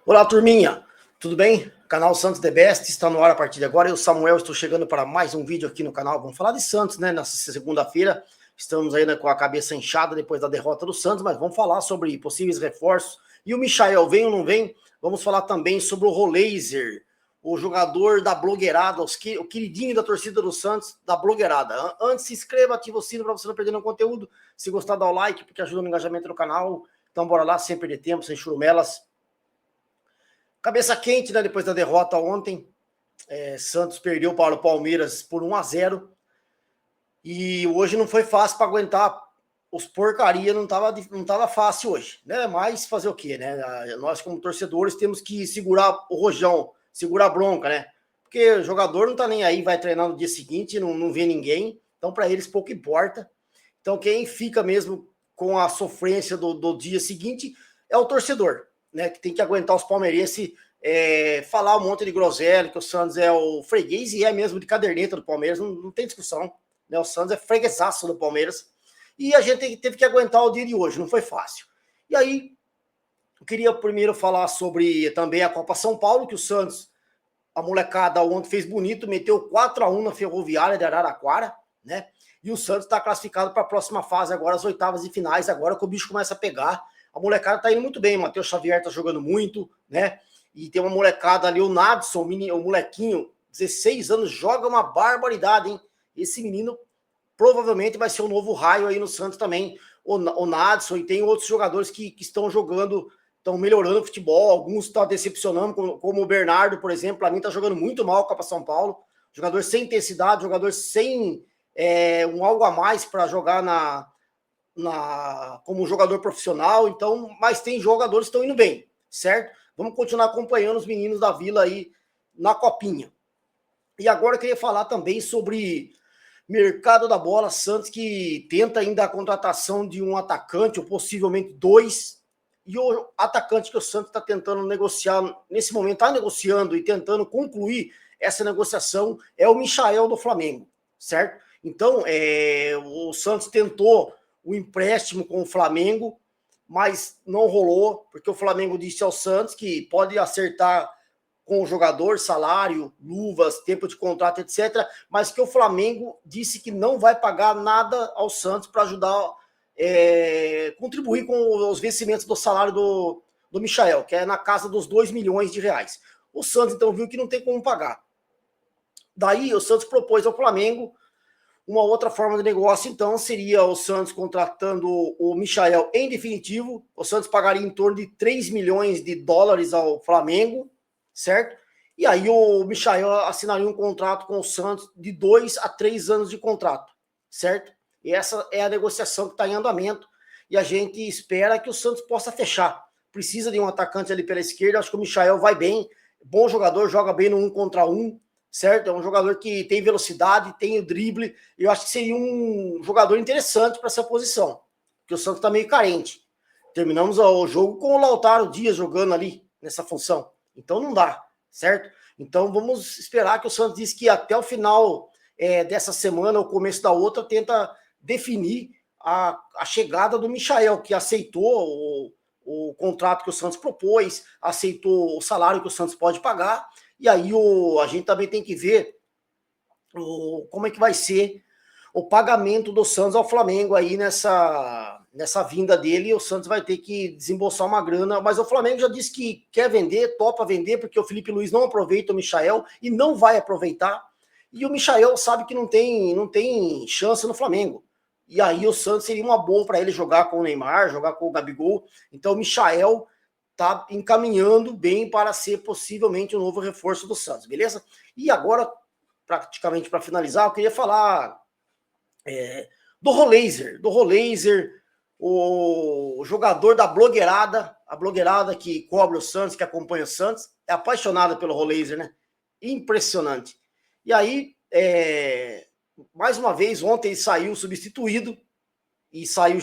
Olá, turminha, tudo bem? Canal Santos The Best está no ar a partir de agora. Eu, Samuel, estou chegando para mais um vídeo aqui no canal. Vamos falar de Santos, né? Nessa segunda-feira, estamos aí, né, com a cabeça inchada depois da derrota do Santos, mas vamos falar sobre possíveis reforços. E o Michael, vem ou não vem? Vamos falar também sobre o Roleiser, o jogador da blogueirada, o queridinho da torcida do Santos, da blogueirada. Antes, se inscreva, ativa o sino para você não perder nenhum conteúdo. Se gostar, dá o like, porque ajuda no engajamento do canal. Então, bora lá, sem perder tempo, sem churumelas. Cabeça quente, né? Depois da derrota ontem. Santos perdeu para o Palmeiras por 1-0. E hoje não foi fácil para aguentar os porcaria, não tava fácil hoje, né? Mas fazer o quê, né? Nós, como torcedores, temos que segurar o rojão, segurar a bronca, né? Porque o jogador não tá nem aí, vai treinar no dia seguinte, não vê ninguém. Então, para eles, pouco importa. Então, quem fica mesmo com a sofrência do dia seguinte é o torcedor, né? Que tem que aguentar os palmeirenses falar um monte de groselha, que o Santos é o freguês, e é mesmo de caderneta do Palmeiras, não tem discussão, né? O Santos é freguesaço do Palmeiras, e a gente teve que aguentar o dia de hoje, não foi fácil. E aí, eu queria primeiro falar sobre também a Copa São Paulo, que o Santos, a molecada ontem fez bonito, meteu 4-1 na Ferroviária de Araraquara, né? E o Santos está classificado para a próxima fase agora, as oitavas de finais, agora que o bicho começa a pegar. A molecada está indo muito bem, o Matheus Xavier está jogando muito, né? E tem uma molecada ali, o Nadson, o molequinho, 16 anos, joga uma barbaridade, hein? Esse menino provavelmente vai ser um novo raio aí no Santos também, o Nadson, e tem outros jogadores que estão jogando, estão melhorando o futebol, alguns estão decepcionando, como o Bernardo, por exemplo, para mim está jogando muito mal a Copa São Paulo, jogador sem intensidade, jogador sem um algo a mais para jogar como jogador profissional, então, mas tem jogadores que estão indo bem, certo? Vamos continuar acompanhando os meninos da Vila aí na Copinha. E agora eu queria falar também sobre mercado da bola, Santos que tenta ainda a contratação de um atacante, ou possivelmente dois, e o atacante que o Santos está tentando negociar, nesse momento está negociando e tentando concluir essa negociação, é o Michael do Flamengo, certo? Então, o Santos tentou o empréstimo com o Flamengo, mas não rolou, porque o Flamengo disse ao Santos que pode acertar com o jogador, salário, luvas, tempo de contrato, etc., mas que o Flamengo disse que não vai pagar nada ao Santos para ajudar, contribuir com os vencimentos do salário do Michael, que é na casa dos 2 milhões de reais. O Santos, então, viu que não tem como pagar. Daí, o Santos propôs ao Flamengo uma outra forma de negócio, então, seria o Santos contratando o Michael em definitivo. O Santos pagaria em torno de 3 milhões de dólares ao Flamengo, certo? E aí o Michael assinaria um contrato com o Santos de 2 a 3 anos de contrato, certo? E essa é a negociação que está em andamento, e a gente espera que o Santos possa fechar. Precisa de um atacante ali pela esquerda, acho que o Michael vai bem, bom jogador, joga bem no 1 contra 1, certo? É um jogador que tem velocidade, tem o drible, e eu acho que seria um jogador interessante para essa posição, porque o Santos está meio carente. Terminamos o jogo com o Lautaro Dias jogando ali nessa função. Então não dá, certo? Então vamos esperar, que o Santos disse que até o final dessa semana, ou começo da outra, tenta definir a chegada do Michael, que aceitou o contrato que o Santos propôs, aceitou o salário que o Santos pode pagar, e aí a gente também tem que ver como é que vai ser o pagamento do Santos ao Flamengo aí nessa vinda dele, e o Santos vai ter que desembolsar uma grana, mas o Flamengo já disse que quer vender, topa vender, porque o Felipe Luiz não aproveita o Michael e não vai aproveitar, e o Michael sabe que não tem chance no Flamengo, e aí o Santos seria uma boa para ele jogar com o Neymar, jogar com o Gabigol, então o Michael está encaminhando bem para ser possivelmente um novo reforço do Santos, beleza? E agora, praticamente para finalizar, eu queria falar do Roleiser, o jogador da blogueirada, a blogueirada que cobre o Santos, que acompanha o Santos, é apaixonada pelo Roleiser, né? Impressionante. E aí, mais uma vez, ontem ele saiu substituído e saiu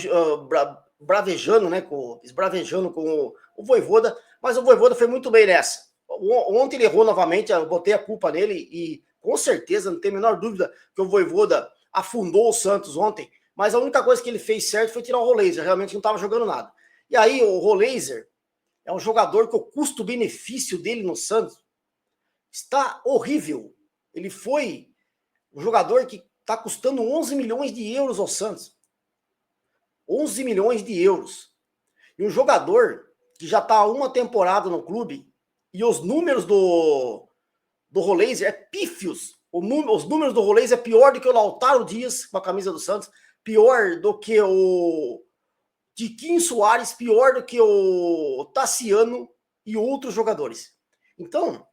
bravejando, né? Esbravejando com o Vojvoda, mas o Vojvoda foi muito bem nessa. Ontem ele errou novamente, eu botei a culpa nele e com certeza, não tem a menor dúvida que o Vojvoda afundou o Santos ontem, mas a única coisa que ele fez certo foi tirar o Roleiser, realmente não estava jogando nada. E aí o Roleiser É um jogador que o custo-benefício dele no Santos está horrível. Ele foi um jogador que está custando 11 milhões de euros ao Santos. 11 milhões de euros. E um jogador que já está há uma temporada no clube e os números do Roleiser é pífios. Os números do Roleiser é pior do que o Lautaro Dias com a camisa do Santos, pior do que o Tiquinho Soares, pior do que o Tassiano e outros jogadores. Então,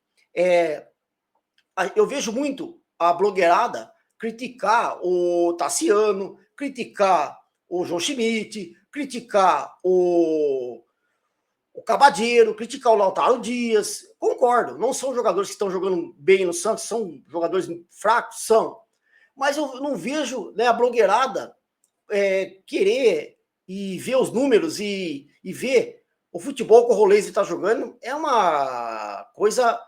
eu vejo muito a blogueirada criticar o Tassiano, criticar o João Schmidt, criticar o Cabadeiro, criticar o Lautaro Dias. Concordo, não são jogadores que estão jogando bem no Santos, são jogadores fracos, são. Mas eu não vejo, né, a blogueirada querer e ver os números e ver o futebol que o Roleiser está jogando. É uma coisa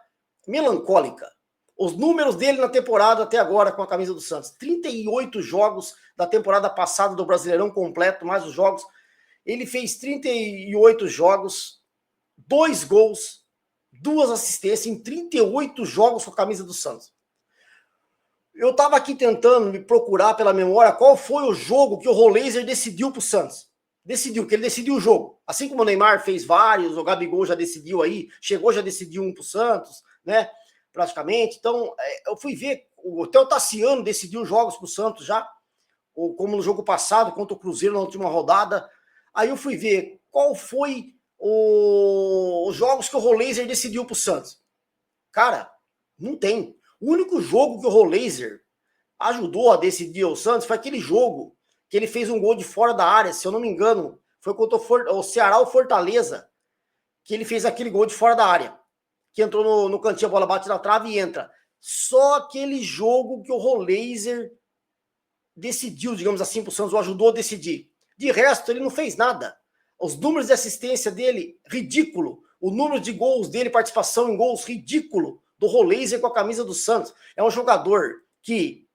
melancólica. Os números dele na temporada até agora com a camisa do Santos. 38 jogos da temporada passada do Brasileirão completo, mais os jogos. Ele fez 38 jogos, 2 gols, 2 assistências em 38 jogos com a camisa do Santos. Eu estava aqui tentando me procurar pela memória qual foi o jogo que o Roleiser decidiu para o Santos. Decidiu, que ele decidiu o jogo. Assim como o Neymar fez vários, o Gabigol já decidiu aí, chegou, já decidiu um para o Santos, né? Praticamente. Então, eu fui ver, até o Tassiano decidiu jogos para o Santos já, como no jogo passado, contra o Cruzeiro na última rodada. Aí eu fui ver qual foi os jogos que o Roleiser decidiu para o Santos. Cara, não tem. O único jogo que o Roleiser ajudou a decidir o Santos foi aquele jogo que ele fez um gol de fora da área, se eu não me engano, foi contra o Ceará ou Fortaleza, que ele fez aquele gol de fora da área, que entrou no cantinho, a bola bate na trave e entra. Só aquele jogo que o Roleiser decidiu, digamos assim, para o Santos, o ajudou a decidir. De resto, ele não fez nada. Os números de assistência dele, ridículo. O número de gols dele, participação em gols, ridículo, do Roleiser com a camisa do Santos. É um jogador que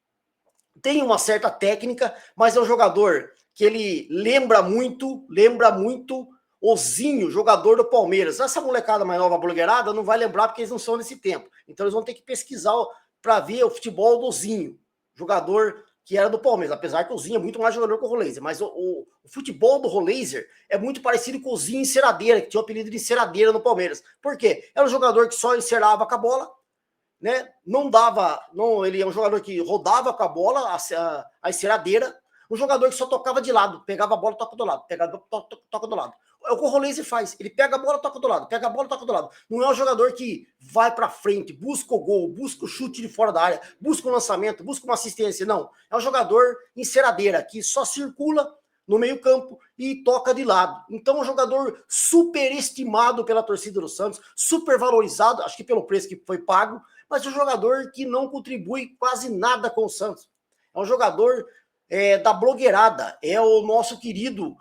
tem uma certa técnica, mas é um jogador que ele lembra muito o Zinho, jogador do Palmeiras. Essa molecada mais nova, blogueirada, não vai lembrar porque eles não são nesse tempo. Então eles vão ter que pesquisar para ver o futebol do Zinho, jogador que era do Palmeiras, apesar que o Zinho é muito mais jogador que o Roleiser, mas o futebol do Roleiser é muito parecido com o Zinho Enceradeira, que tinha o apelido de Enceradeira no Palmeiras. Por quê? Era um jogador que só encerava com a bola, né? Ele é um jogador que rodava com a bola, a enceradeira, um jogador que só tocava de lado, pegava a bola, toca do lado, pegava, toca do lado. É o que o Roleiser faz, ele pega a bola, toca do lado, pega a bola, toca do lado. Não é um jogador que vai para frente, busca o gol, busca o chute de fora da área, busca um lançamento, busca uma assistência, não. É um jogador enceradeira, que só circula no meio campo e toca de lado. Então é um jogador superestimado pela torcida do Santos, super valorizado, acho que pelo preço que foi pago, mas é um jogador que não contribui quase nada com o Santos. É um jogador da blogueirada, é o nosso querido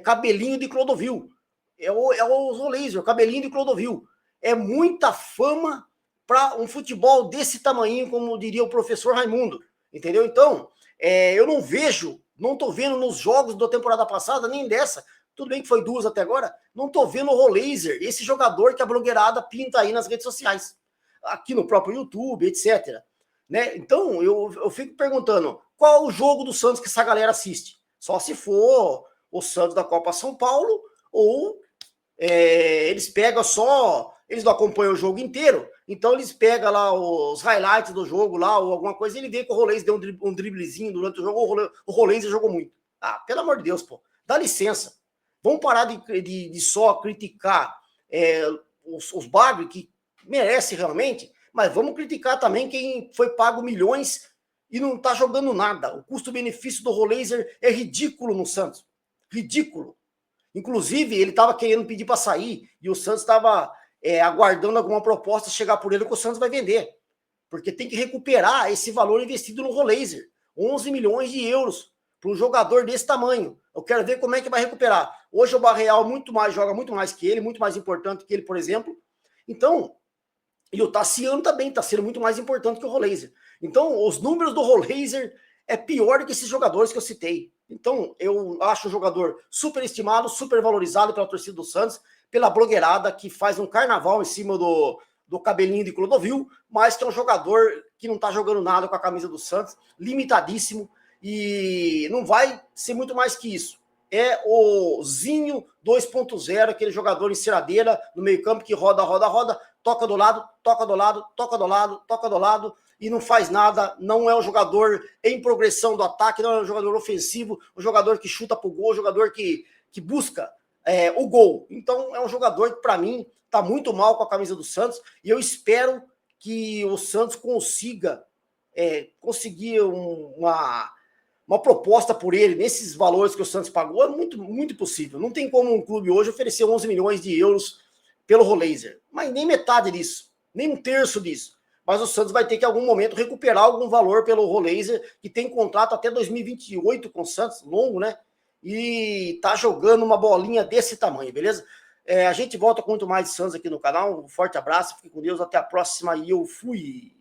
cabelinho de Clodovil, é o Roleiser, o cabelinho de Clodovil. É muita fama para um futebol desse tamanho, como diria o professor Raimundo, entendeu? Então, eu não tô vendo nos jogos da temporada passada, nem dessa, tudo bem que foi 2 até agora, não tô vendo o Roleiser, esse jogador que a blogueirada pinta aí nas redes sociais, aqui no próprio YouTube, etc. Né? Então, eu fico perguntando, qual o jogo do Santos que essa galera assiste? Só se for o Santos da Copa São Paulo, ou eles pegam só, eles não acompanham o jogo inteiro, então eles pegam lá os highlights do jogo lá, ou alguma coisa, e ele vê que o Roleiser deu um driblezinho durante o jogo, o Roleiser jogou muito. Ah, pelo amor de Deus, pô, dá licença. Vamos parar de só criticar os bagre que merece realmente, mas vamos criticar também quem foi pago milhões e não tá jogando nada. O custo-benefício do Roleiser é ridículo no Santos. Ridículo. Inclusive, ele estava querendo pedir para sair e o Santos estava aguardando alguma proposta chegar por ele que o Santos vai vender. Porque tem que recuperar esse valor investido no Roleiser. 11 milhões de euros para um jogador desse tamanho. Eu quero ver como é que vai recuperar. Hoje o Barreal joga muito mais que ele, muito mais importante que ele, por exemplo. Então, e o Tassiano também está sendo muito mais importante que o Roleiser. Então, os números do Roleiser é pior do que esses jogadores que eu citei. Então, eu acho o jogador superestimado, supervalorizado pela torcida do Santos, pela blogueirada que faz um carnaval em cima do cabelinho de Clodovil, mas que é um jogador que não está jogando nada com a camisa do Santos, limitadíssimo, e não vai ser muito mais que isso. É o Zinho 2.0, aquele jogador enceradeira no meio campo que roda, roda, roda, toca do lado, toca do lado, toca do lado, toca do lado, e não faz nada, não é um jogador em progressão do ataque, não é um jogador ofensivo, um jogador que chuta pro gol, um jogador que busca o gol. Então é um jogador que, para mim, está muito mal com a camisa do Santos, e eu espero que o Santos consiga conseguir uma proposta por ele, nesses valores que o Santos pagou, é muito, muito possível. Não tem como um clube hoje oferecer 11 milhões de euros pelo Roleiser, mas nem metade disso, nem um terço disso. Mas o Santos vai ter que, em algum momento, recuperar algum valor pelo Roleiser, que tem contrato até 2028 com o Santos, longo, né? E tá jogando uma bolinha desse tamanho, beleza? A gente volta com muito mais de Santos aqui no canal. Um forte abraço, fique com Deus, até a próxima e eu fui!